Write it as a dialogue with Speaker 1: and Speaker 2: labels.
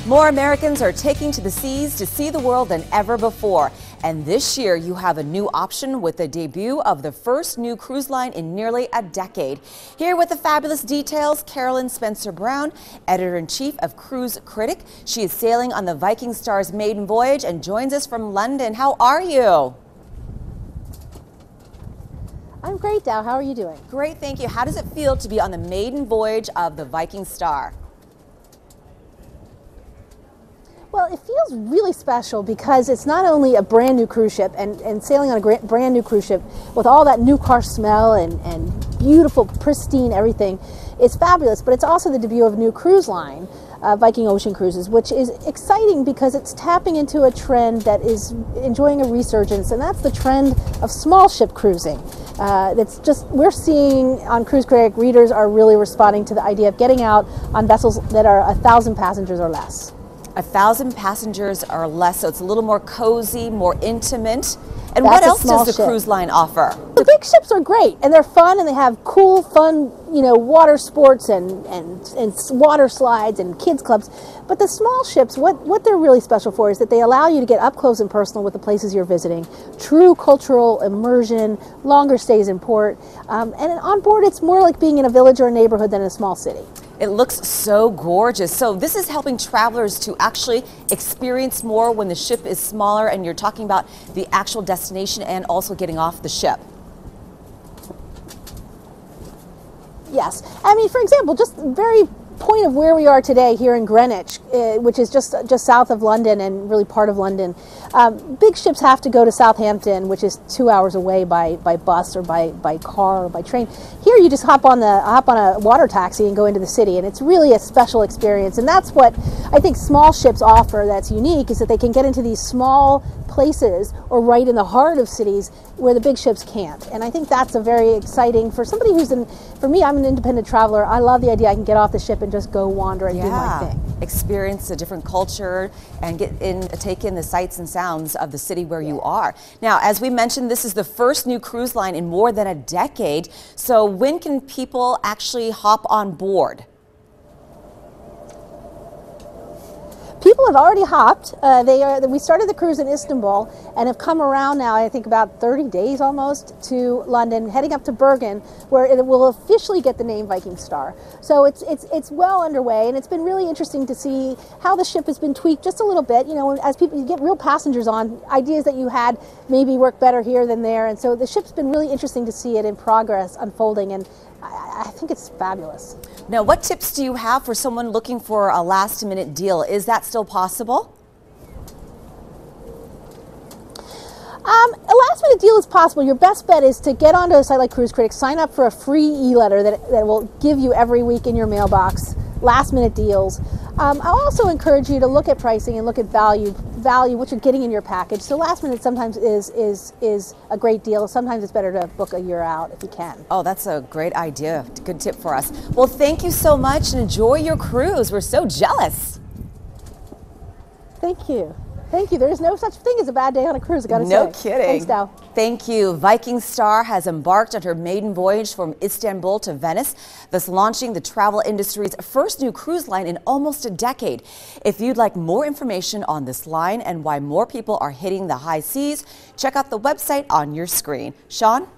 Speaker 1: More Americans are taking to the seas to see the world than ever before. And this year, you have a new option with the debut of the first new cruise line in nearly a decade. Here with the fabulous details, Carolyn Spencer-Brown, editor-in-chief of Cruise Critic. She is sailing on the Viking Star's maiden voyage and joins us from London. How are you?
Speaker 2: I'm great, Dow. How are you doing?
Speaker 1: Great, thank you. How does it feel to be on the maiden voyage of the Viking Star?
Speaker 2: Well, it feels really special because it's not only a brand new cruise ship and sailing on a brand new cruise ship with all that new car smell and beautiful, pristine everything. It's fabulous, but it's also the debut of a new cruise line, Viking Ocean Cruises, which is exciting because it's tapping into a trend that is enjoying a resurgence, and that's the trend of small ship cruising. We're seeing on Cruise Critic, readers are really responding to the idea of getting out on vessels that are 1,000 passengers or less.
Speaker 1: 1,000 passengers or less, so it's a little more cozy, more intimate. And what else does the cruise line offer?
Speaker 2: The big ships are great, and they're fun, and they have cool, fun, water sports and water slides and kids clubs. But the small ships, what they're really special for is that they allow you to get up close and personal with the places you're visiting. True cultural immersion, longer stays in port, and on board it's more like being in a village or a neighborhood than a small city.
Speaker 1: It looks so gorgeous. So this is helping travelers to actually experience more when the ship is smaller, and you're talking about the actual destination and also getting off the ship.
Speaker 2: Yes. I mean, for example, just very point of where we are today here in Greenwich, which is just south of London and really part of London. Big ships have to go to Southampton, which is 2 hours away by bus or by car or by train. Here you just hop on a water taxi and go into the city, and it's really a special experience. And that's what I think small ships offer that's unique, is that they can get into these small places or right in the heart of cities where the big ships can't. And I think that's a very exciting for somebody for me, I'm an independent traveler. I love the idea I can get off the ship and just go wander and do my thing.
Speaker 1: Experience a different culture and take in the sights and sounds of the city where you are. Now, as we mentioned, this is the first new cruise line in more than a decade. So when can people actually hop on board?
Speaker 2: People have already hopped. We started the cruise in Istanbul and have come around now, I think about 30 days almost, to London, heading up to Bergen, where it will officially get the name Viking Star. So it's well underway, and it's been really interesting to see how the ship has been tweaked just a little bit. As you get real passengers on, ideas that you had maybe work better here than there, and so the ship's been really interesting to see it in progress unfolding, and I think it's fabulous.
Speaker 1: Now, what tips do you have for someone looking for a last-minute deal? Is that still possible?
Speaker 2: A last-minute deal is possible. Your best bet is to get onto a site like Cruise Critic, sign up for a free e-letter that will give you every week in your mailbox last-minute deals. I'll also encourage you to look at pricing and look at value, what you're getting in your package. So last minute sometimes is a great deal. Sometimes it's better to book a year out if you can.
Speaker 1: Oh, that's a great idea. Good tip for us. Well, thank you so much and enjoy your cruise. We're so jealous.
Speaker 2: Thank you. Thank you. There is no such thing as a bad day on a cruise, I gotta say.
Speaker 1: No kidding.
Speaker 2: Thanks, Dow.
Speaker 1: Thank you. Viking Star has embarked on her maiden voyage from Istanbul to Venice, thus launching the travel industry's first new cruise line in almost a decade. If you'd like more information on this line and why more people are hitting the high seas, check out the website on your screen. Sean?